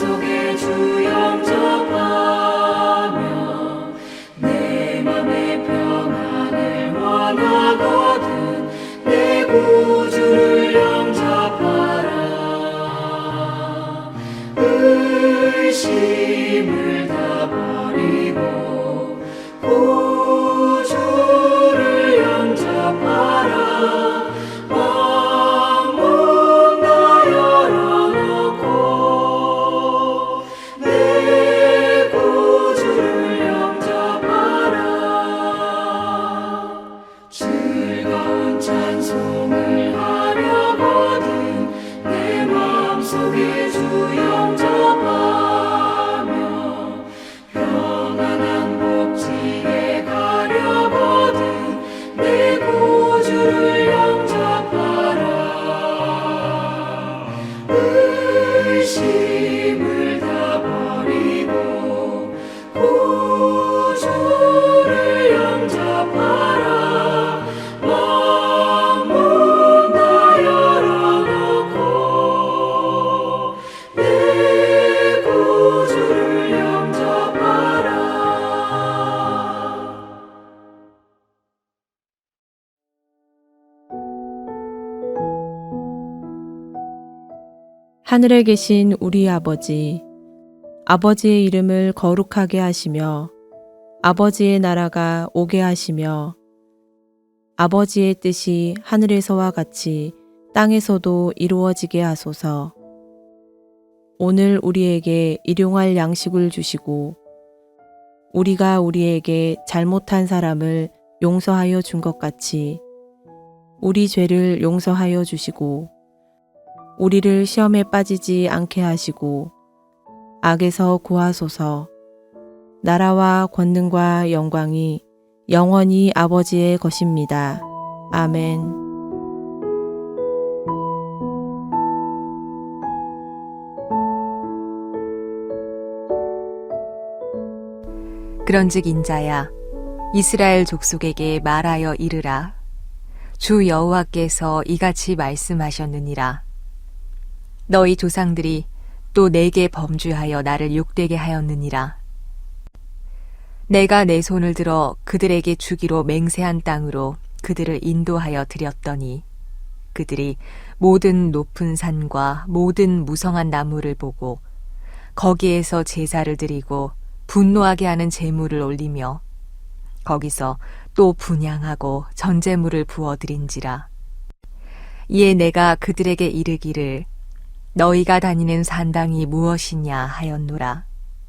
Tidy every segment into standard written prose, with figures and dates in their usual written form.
마음속에 주 영접하며 내 맘의 평안을 원하거든 내 구주를 영접하라. 의심을 다 버리고 구주를 영접하라. 마음문 다 열어놓고 내 구주를 영접하라. 즐거운 찬송을 하려거든 내 마음속에 주 영접하며 평안한 복지에 가려거든 내 구주를 영접하라. 의심을 다 버리고 구주를 영접하라. 마음문 다 열어놓고 내 구주를 영접하라. 하늘에 계신 우리 아버지, 아버지의 이름을 거룩하게 하시며 아버지의 나라가 오게 하시며 아버지의 뜻이 하늘에서와 같이 땅에서도 이루어지게 하소서. 오늘 우리에게 일용할 양식을 주시고 우리가 우리에게 잘못한 사람을 용서하여 준 것 같이 우리 죄를 용서하여 주시고 우리를 시험에 빠지지 않게 하시고 악에서 구하소서. 나라와 권능과 영광이 영원히 아버지의 것입니다. 아멘. 그런즉 인자야, 이스라엘 족속에게 말하여 이르라. 주 여호와께서 이같이 말씀하셨느니라. 너희 조상들이 또 내게 범죄하여 나를 욕되게 하였느니라. 내가 내 손을 들어 그들에게 주기로 맹세한 땅으로 그들을 인도하여 드렸더니 그들이 모든 높은 산과 모든 무성한 나무를 보고 거기에서 제사를 드리고 분노하게 하는 제물을 올리며 거기서 또 분향하고 전제물을 부어드린지라. 이에 내가 그들에게 이르기를 너희가 다니는 산당이 무엇이냐 하였노라.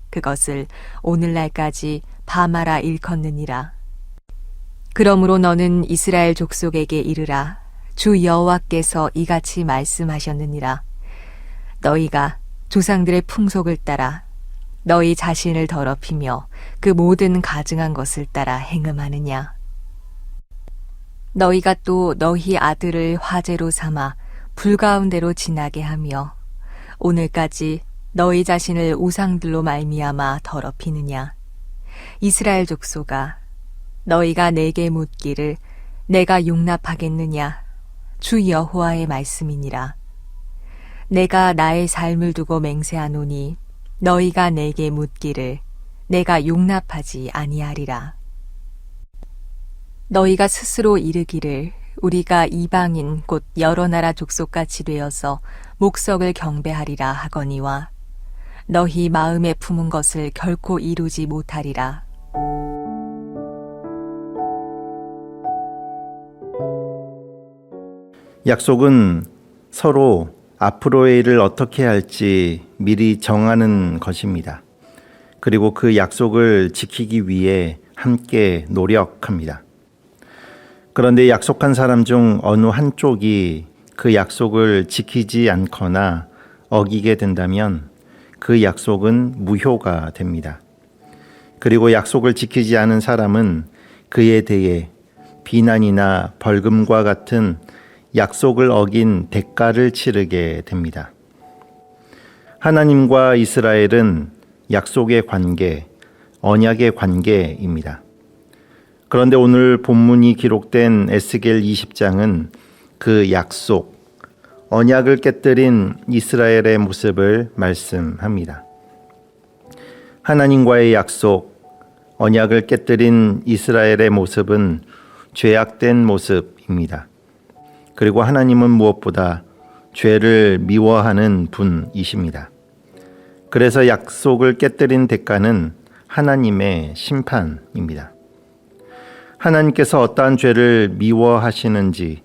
그것을 오늘날까지 바마라 일컫느니라. 그러므로 너는 이스라엘 족속에게 이르라. 주 여호와께서 이같이 말씀하셨느니라. 너희가 조상들의 풍속을 따라 너희 자신을 더럽히며 그 모든 가증한 것을 따라 행음하느냐. 너희가 또 너희 아들을 화제로 삼아 불 가운데로 지나게 하며 오늘까지 너희 자신을 우상들로 말미암아 더럽히느냐. 이스라엘 족속아, 너희가 내게 묻기를 내가 용납하겠느냐. 주 여호와의 말씀이니라. 내가 나의 삶을 두고 맹세하노니 너희가 내게 묻기를 내가 용납하지 아니하리라. 너희가 스스로 이르기를 우리가 이방인 곧 여러 나라 족속같이 되어서 목석을 경배하리라 하거니와 너희 마음에 품은 것을 결코 이루지 못하리라. 약속은 서로 앞으로의 일을 어떻게 할지 미리 정하는 것입니다. 그리고 그 약속을 지키기 위해 함께 노력합니다. 그런데 약속한 사람 중 어느 한쪽이 그 약속을 지키지 않거나 어기게 된다면 그 약속은 무효가 됩니다. 그리고 약속을 지키지 않은 사람은 그에 대해 비난이나 벌금과 같은 약속을 어긴 대가를 치르게 됩니다. 하나님과 이스라엘은 약속의 관계, 언약의 관계입니다. 그런데 오늘 본문이 기록된 에스겔 20장은 그 약속, 언약을 깨뜨린 이스라엘의 모습을 말씀합니다. 하나님과의 약속, 언약을 깨뜨린 이스라엘의 모습은 죄악된 모습입니다. 그리고 하나님은 무엇보다 죄를 미워하는 분이십니다. 그래서 약속을 깨뜨린 대가는 하나님의 심판입니다. 하나님께서 어떠한 죄를 미워하시는지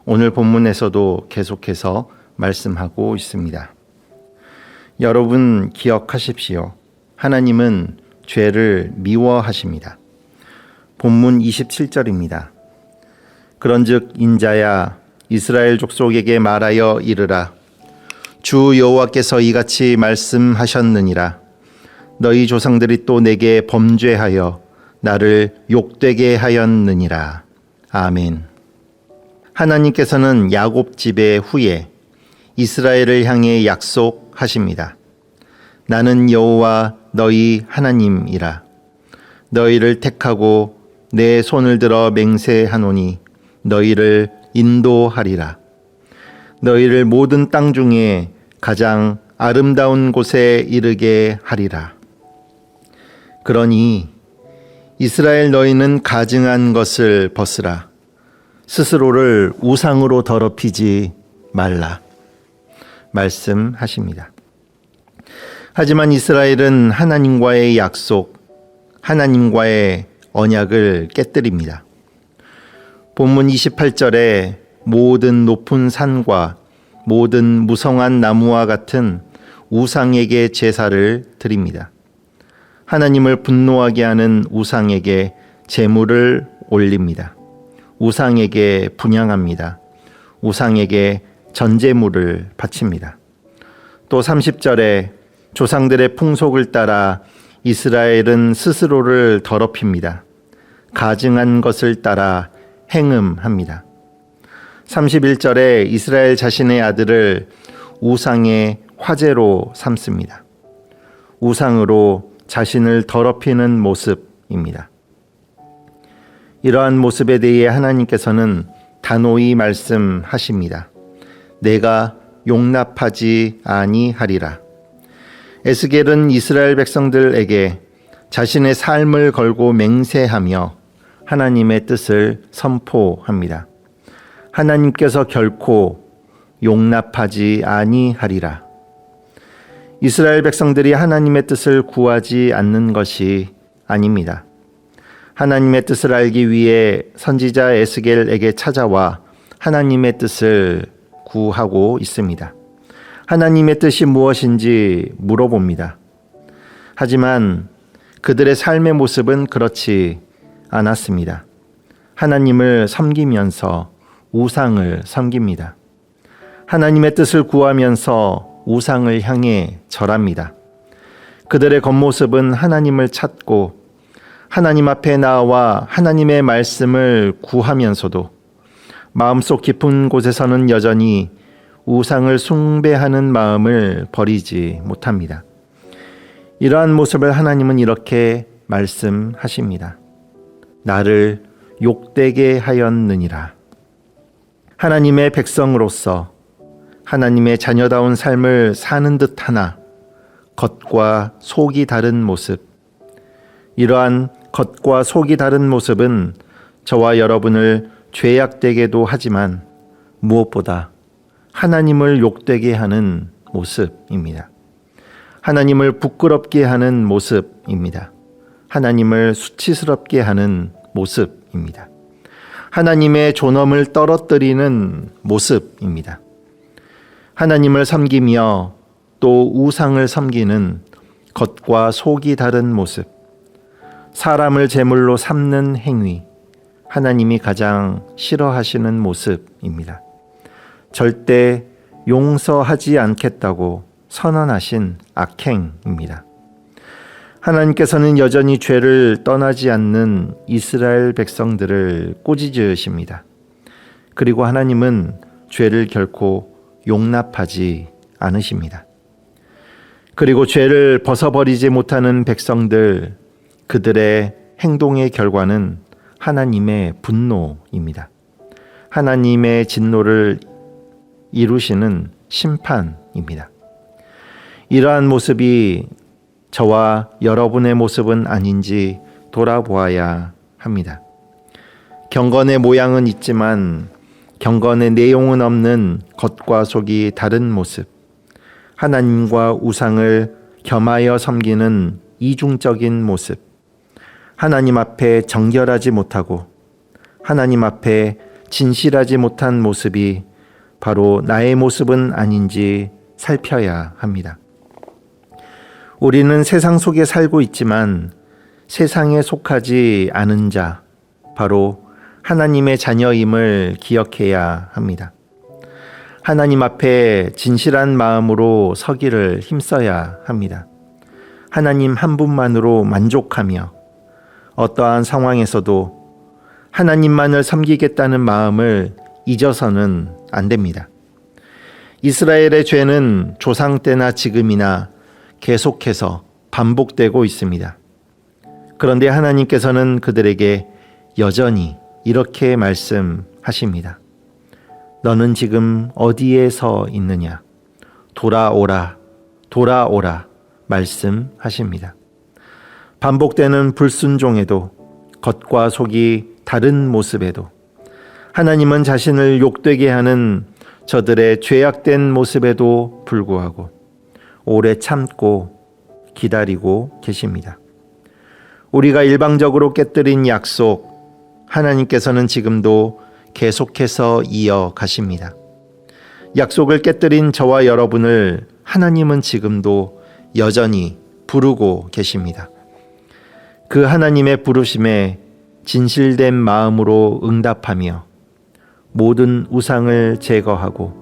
오늘 본문에서도 계속해서 말씀하고 있습니다. 여러분 기억하십시오. 하나님은 죄를 미워하십니다. 본문 27절입니다. 그런즉 인자야 이스라엘 족속에게 말하여 이르라. 주 여호와께서 이같이 말씀하셨느니라. 너희 조상들이 또 내게 범죄하여 나를 욕되게 하였느니라. 아멘. 하나님께서는 야곱 지배 후에 이스라엘을 향해 약속하십니다. 나는 여호와 너희 하나님이라. 너희를 택하고 내 손을 들어 맹세하노니 너희를 인도하리라. 너희를 모든 땅 중에 가장 아름다운 곳에 이르게 하리라. 그러니 이스라엘 너희는 가증한 것을 벗으라. 스스로를 우상으로 더럽히지 말라. 말씀하십니다. 하지만 이스라엘은 하나님과의 약속, 하나님과의 언약을 깨뜨립니다. 본문 28절에 모든 높은 산과 모든 무성한 나무와 같은 우상에게 제사를 드립니다. 하나님을 분노하게 하는 우상에게 제물을 올립니다. 우상에게 분향합니다. 우상에게 전제물을 바칩니다. 또 30절에 조상들의 풍속을 따라 이스라엘은 스스로를 더럽힙니다. 가증한 것을 따라 행음합니다. 31절에 이스라엘 자신의 아들을 우상의 화제로 삼습니다. 우상으로 자신을 더럽히는 모습입니다. 이러한 모습에 대해 하나님께서는 단호히 말씀하십니다. 내가 용납하지 아니하리라. 에스겔은 이스라엘 백성들에게 자신의 삶을 걸고 맹세하며 하나님의 뜻을 선포합니다. 하나님께서 결코 용납하지 아니하리라. 이스라엘 백성들이 하나님의 뜻을 구하지 않는 것이 아닙니다. 하나님의 뜻을 알기 위해 선지자 에스겔에게 찾아와 하나님의 뜻을 구하고 있습니다. 하나님의 뜻이 무엇인지 물어봅니다. 하지만 그들의 삶의 모습은 그렇지 않았습니다. 하나님을 섬기면서 우상을 섬깁니다. 하나님의 뜻을 구하면서 우상을 향해 절합니다. 그들의 겉모습은 하나님을 찾고 하나님 앞에 나와 하나님의 말씀을 구하면서도 마음속 깊은 곳에서는 여전히 우상을 숭배하는 마음을 버리지 못합니다. 이러한 모습을 하나님은 이렇게 말씀하십니다. 나를 욕되게 하였느니라. 하나님의 백성으로서 하나님의 자녀다운 삶을 사는 듯 하나 겉과 속이 다른 모습, 이러한 겉과 속이 다른 모습은 저와 여러분을 죄악되게도 하지만 무엇보다 하나님을 욕되게 하는 모습입니다. 하나님을 부끄럽게 하는 모습입니다. 하나님을 수치스럽게 하는 모습입니다. 하나님의 존엄을 떨어뜨리는 모습입니다. 하나님을 섬기며 또 우상을 섬기는 겉과 속이 다른 모습, 사람을 제물로 삼는 행위, 하나님이 가장 싫어하시는 모습입니다. 절대 용서하지 않겠다고 선언하신 악행입니다. 하나님께서는 여전히 죄를 떠나지 않는 이스라엘 백성들을 꾸짖으십니다. 그리고 하나님은 죄를 결코 용납하지 않으십니다. 그리고 죄를 벗어버리지 못하는 백성들, 그들의 행동의 결과는 하나님의 분노입니다. 하나님의 진노를 이루시는 심판입니다. 이러한 모습이 저와 여러분의 모습은 아닌지 돌아보아야 합니다. 경건의 모양은 있지만 경건의 내용은 없는 겉과 속이 다른 모습, 하나님과 우상을 겸하여 섬기는 이중적인 모습, 하나님 앞에 정결하지 못하고 하나님 앞에 진실하지 못한 모습이 바로 나의 모습은 아닌지 살펴야 합니다. 우리는 세상 속에 살고 있지만 세상에 속하지 않은 자, 바로 하나님의 자녀임을 기억해야 합니다. 하나님 앞에 진실한 마음으로 서기를 힘써야 합니다. 하나님 한 분만으로 만족하며 어떠한 상황에서도 하나님만을 섬기겠다는 마음을 잊어서는 안 됩니다. 이스라엘의 죄는 조상 때나 지금이나 계속해서 반복되고 있습니다. 그런데 하나님께서는 그들에게 여전히 이렇게 말씀하십니다. 너는 지금 어디에 서 있느냐? 돌아오라, 돌아오라 말씀하십니다. 반복되는 불순종에도 겉과 속이 다른 모습에도 하나님은 자신을 욕되게 하는 저들의 죄악된 모습에도 불구하고 오래 참고 기다리고 계십니다. 우리가 일방적으로 깨뜨린 약속, 하나님께서는 지금도 계속해서 이어가십니다. 약속을 깨뜨린 저와 여러분을 하나님은 지금도 여전히 부르고 계십니다. 그 하나님의 부르심에 진실된 마음으로 응답하며 모든 우상을 제거하고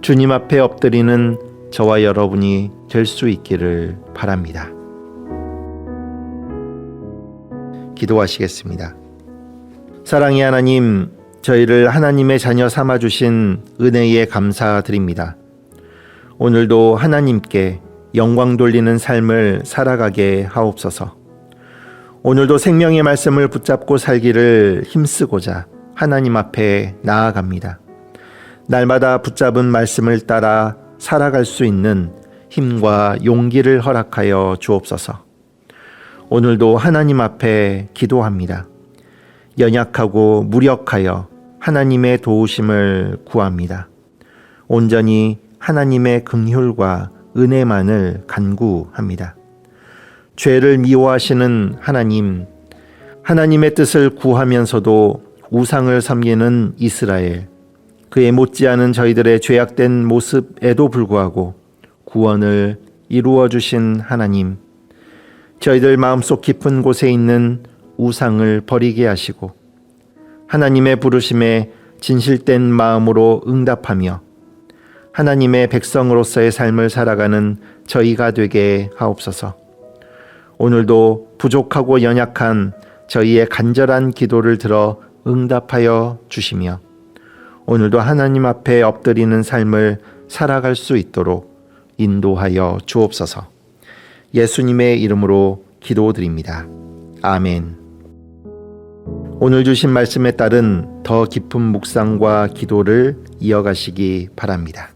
주님 앞에 엎드리는 저와 여러분이 될 수 있기를 바랍니다. 기도하시겠습니다. 사랑의 하나님, 저희를 하나님의 자녀 삼아주신 은혜에 감사드립니다. 오늘도 하나님께 영광 돌리는 삶을 살아가게 하옵소서. 오늘도 생명의 말씀을 붙잡고 살기를 힘쓰고자 하나님 앞에 나아갑니다. 날마다 붙잡은 말씀을 따라 살아갈 수 있는 힘과 용기를 허락하여 주옵소서. 오늘도 하나님 앞에 기도합니다. 연약하고 무력하여 하나님의 도우심을 구합니다. 온전히 하나님의 긍휼과 은혜만을 간구합니다. 죄를 미워하시는 하나님, 하나님의 뜻을 구하면서도 우상을 섬기는 이스라엘, 그에 못지않은 저희들의 죄악된 모습에도 불구하고 구원을 이루어 주신 하나님, 저희들 마음속 깊은 곳에 있는 우상을 버리게 하시고 하나님의 부르심에 진실된 마음으로 응답하며 하나님의 백성으로서의 삶을 살아가는 저희가 되게 하옵소서. 오늘도 부족하고 연약한 저희의 간절한 기도를 들어 응답하여 주시며 오늘도 하나님 앞에 엎드리는 삶을 살아갈 수 있도록 인도하여 주옵소서. 예수님의 이름으로 기도드립니다. 아멘. 오늘 주신 말씀에 따른 더 깊은 묵상과 기도를 이어가시기 바랍니다.